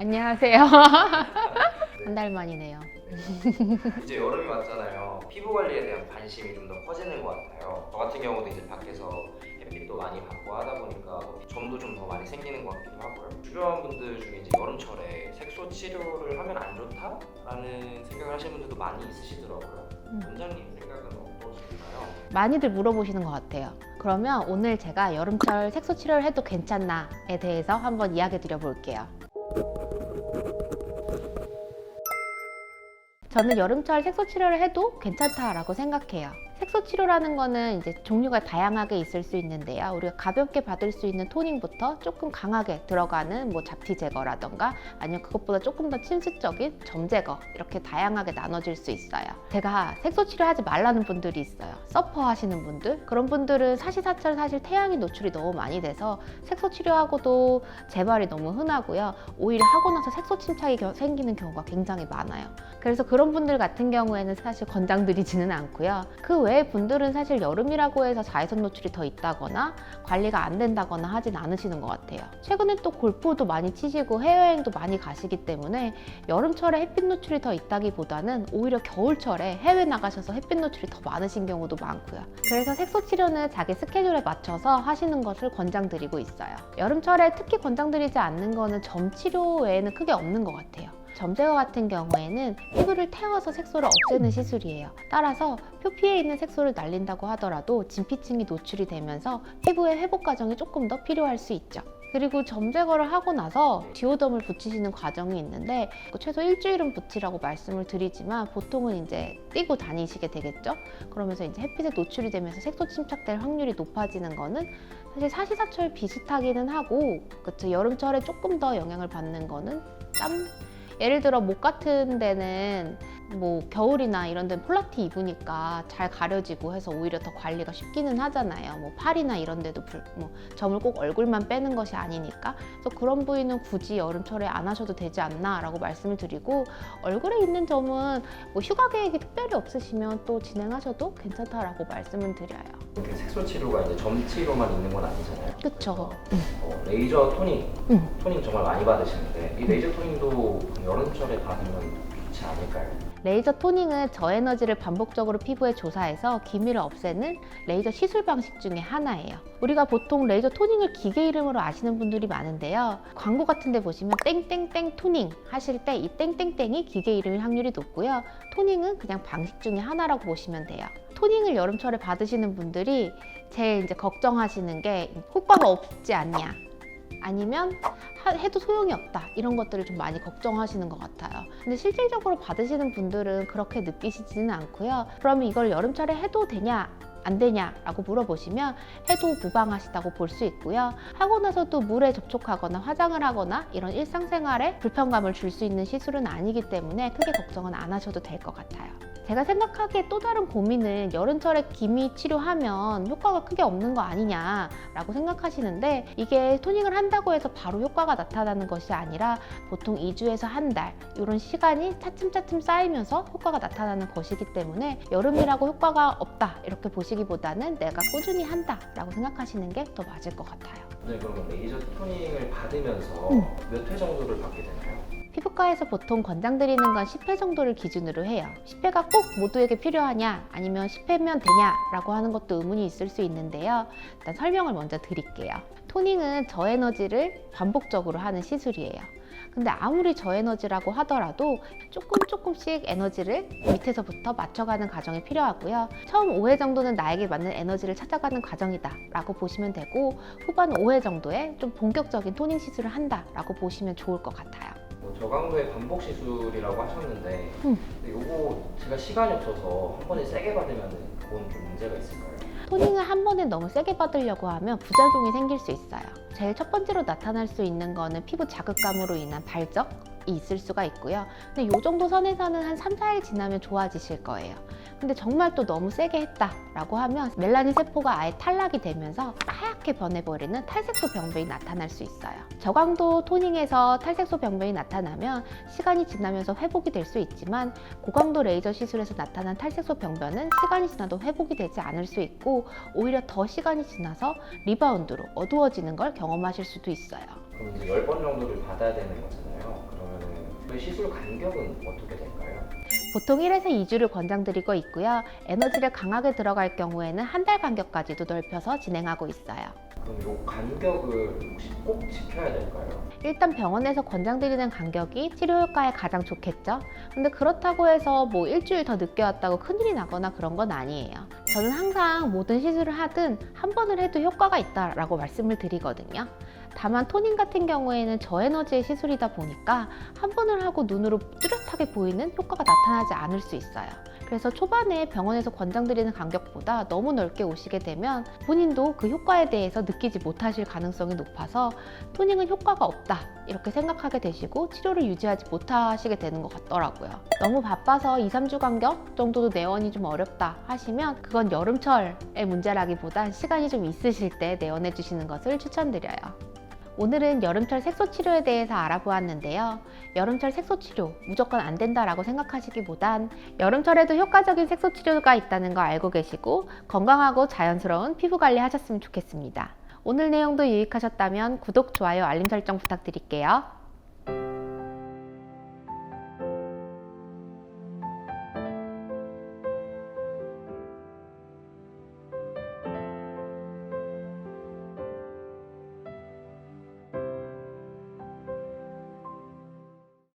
안녕하세요. 한 달 만이네요. 이제 여름이 왔잖아요. 피부 관리에 대한 관심이 좀 더 커지는 것 같아요. 저 같은 경우도 이제 밖에서 햇빛도 많이 받고 하다 보니까 점도 좀 더 많이 생기는 것 같기도 하고요. 주변 분들 중에 이제 여름철에 색소 치료를 하면 안 좋다라는 생각을 하시는 분들도 많이 있으시더라고요. 원장님 생각은 어떠신가요? 많이들 물어보시는 것 같아요. 그러면 오늘 제가 여름철 색소 치료를 해도 괜찮나에 대해서 한번 이야기 드려볼게요. 저는 여름철 색소 치료를 해도 괜찮다라고 생각해요. 색소 치료라는 거는 이제 종류가 다양하게 있을 수 있는데요. 우리가 가볍게 받을 수 있는 토닝부터 조금 강하게 들어가는 뭐 잡티 제거라던가 아니면 그것보다 조금 더 침습적인 점 제거, 이렇게 다양하게 나눠질 수 있어요. 제가 색소 치료하지 말라는 분들이 있어요. 서퍼 하시는 분들, 그런 분들은 사시사철 사실 태양이 노출이 너무 많이 돼서 색소 치료하고도 재발이 너무 흔하고요. 오히려 하고 나서 색소 침착이 생기는 경우가 굉장히 많아요. 그래서 그런 분들 같은 경우에는 사실 권장드리지는 않고요. 그 외의 분들은 사실 여름이라고 해서 자외선 노출이 더 있다거나 관리가 안 된다거나 하진 않으시는 것 같아요. 최근에 또 골프도 많이 치시고 해외여행도 많이 가시기 때문에 여름철에 햇빛 노출이 더 있다기보다는 오히려 겨울철에 해외 나가셔서 햇빛 노출이 더 많으신 경우도 많고요. 그래서 색소 치료는 자기 스케줄에 맞춰서 하시는 것을 권장드리고 있어요. 여름철에 특히 권장드리지 않는 거는 점 치료 외에는 크게 없는 것 같아요. 점 제거 같은 경우에는 피부를 태워서 색소를 없애는 시술이에요. 따라서 표피에 있는 색소를 날린다고 하더라도 진피층이 노출이 되면서 피부의 회복 과정이 조금 더 필요할 수 있죠. 그리고 점 제거를 하고 나서 디오덤을 붙이시는 과정이 있는데 최소 일주일은 붙이라고 말씀을 드리지만 보통은 이제 띄고 다니시게 되겠죠. 그러면서 이제 햇빛에 노출이 되면서 색소 침착될 확률이 높아지는 거는 사실 사시사철 비슷하기는 하고, 그쵸? 여름철에 조금 더 영향을 받는 거는 땀? 예를 들어 목 같은 데는 뭐 겨울이나 이런 데는 폴라티 입으니까 잘 가려지고 해서 오히려 더 관리가 쉽기는 하잖아요. 뭐 팔이나 이런 데도 뭐 점을 꼭 얼굴만 빼는 것이 아니니까. 그래서 그런 부위는 굳이 여름철에 안 하셔도 되지 않나 라고 말씀을 드리고, 얼굴에 있는 점은 뭐 휴가 계획이 특별히 없으시면 또 진행하셔도 괜찮다라고 말씀을 드려요. 이렇게 색소 치료가 이제 점 치료만 있는 건 아니잖아요. 그쵸. 레이저 토닝 정말 많이 받으시는데 이 레이저 토닝도 여름철에 받으면 좋지 않을까요? 레이저 토닝은 저에너지를 반복적으로 피부에 조사해서 기미를 없애는 레이저 시술 방식 중에 하나예요. 우리가 보통 레이저 토닝을 기계 이름으로 아시는 분들이 많은데요. 광고 같은 데 보시면 땡땡땡 토닝 하실 때 이 땡땡땡이 기계 이름일 확률이 높고요. 토닝은 그냥 방식 중에 하나라고 보시면 돼요. 토닝을 여름철에 받으시는 분들이 제일 이제 걱정하시는 게 효과가 없지 않냐, 아니면 해도 소용이 없다, 이런 것들을 좀 많이 걱정하시는 것 같아요. 근데 실질적으로 받으시는 분들은 그렇게 느끼시지는 않고요. 그러면 이걸 여름철에 해도 되냐 안 되냐 라고 물어보시면 해도 무방하시다고 볼 수 있고요. 하고 나서도 물에 접촉하거나 화장을 하거나 이런 일상생활에 불편감을 줄 수 있는 시술은 아니기 때문에 크게 걱정은 안 하셔도 될 것 같아요. 제가 생각하기에 또 다른 고민은 여름철에 기미 치료하면 효과가 크게 없는 거 아니냐라고 생각하시는데, 이게 토닝을 한다고 해서 바로 효과가 나타나는 것이 아니라 보통 2주에서 한 달 이런 시간이 차츰차츰 쌓이면서 효과가 나타나는 것이기 때문에 여름이라고 효과가 없다 이렇게 보시기보다는 내가 꾸준히 한다라고 생각하시는 게 더 맞을 것 같아요. 네, 그러면 레이저 토닝을 받으면서 몇 회 정도를 받게 되나요? 피부과에서 보통 권장드리는 건 10회 정도를 기준으로 해요. 10회가 꼭 모두에게 필요하냐, 아니면 10회면 되냐 라고 하는 것도 의문이 있을 수 있는데요. 일단 설명을 먼저 드릴게요. 토닝은 저에너지를 반복적으로 하는 시술이에요. 근데 아무리 저에너지라고 하더라도 조금씩 에너지를 밑에서부터 맞춰가는 과정이 필요하고요. 처음 5회 정도는 나에게 맞는 에너지를 찾아가는 과정이다 라고 보시면 되고, 후반 5회 정도에 좀 본격적인 토닝 시술을 한다 라고 보시면 좋을 것 같아요. 저강도의 반복 시술이라고 하셨는데 근데 요거 제가 시간이 없어서 한 번에 세게 받으면 그건 좀 문제가 있을까요? 토닝을 한 번에 너무 세게 받으려고 하면 부작용이 생길 수 있어요. 제일 첫 번째로 나타날 수 있는 거는 피부 자극감으로 인한 발적이 있을 수가 있고요. 근데 이 정도 선에서는 한 3, 4일 지나면 좋아지실 거예요. 근데 정말 또 너무 세게 했다라고 하면 멜라닌 세포가 아예 탈락이 되면서 하얗게 변해버리는 탈색소 병변이 나타날 수 있어요. 저강도 토닝에서 탈색소 병변이 나타나면 시간이 지나면서 회복이 될 수 있지만, 고강도 레이저 시술에서 나타난 탈색소 병변은 시간이 지나도 회복이 되지 않을 수 있고 오히려 더 시간이 지나서 리바운드로 어두워지는 걸 경험하실 수도 있어요. 그럼 이제 10번 정도를 받아야 되는 거잖아요. 그러면은 그 시술 간격은 어떻게 될까요? 보통 1에서 2주를 권장드리고 있고요. 에너지를 강하게 들어갈 경우에는 한 달 간격까지도 넓혀서 진행하고 있어요. 그럼 이 간격을 혹시 꼭 지켜야 될까요? 일단 병원에서 권장드리는 간격이 치료 효과에 가장 좋겠죠. 근데 그렇다고 해서 뭐 일주일 더 늦게 왔다고 큰일이 나거나 그런 건 아니에요. 저는 항상 모든 시술을 하든 한 번을 해도 효과가 있다라고 말씀을 드리거든요. 다만 토닝 같은 경우에는 저에너지의 시술이다 보니까 한 번을 하고 눈으로 뚜렷하게 보이는 효과가 나타나지 않을 수 있어요. 그래서 초반에 병원에서 권장드리는 간격보다 너무 넓게 오시게 되면 본인도 그 효과에 대해서 느끼지 못하실 가능성이 높아서 토닝은 효과가 없다 이렇게 생각하게 되시고 치료를 유지하지 못하시게 되는 것 같더라고요. 너무 바빠서 2, 3주 간격 정도도 내원이 좀 어렵다 하시면 그건 여름철의 문제라기보단 시간이 좀 있으실 때 내원해 주시는 것을 추천드려요. 오늘은 여름철 색소 치료에 대해서 알아보았는데요. 여름철 색소 치료 무조건 안 된다라고 생각하시기보단 여름철에도 효과적인 색소 치료가 있다는 거 알고 계시고 건강하고 자연스러운 피부 관리 하셨으면 좋겠습니다. 오늘 내용도 유익하셨다면 구독, 좋아요, 알림 설정 부탁드릴게요.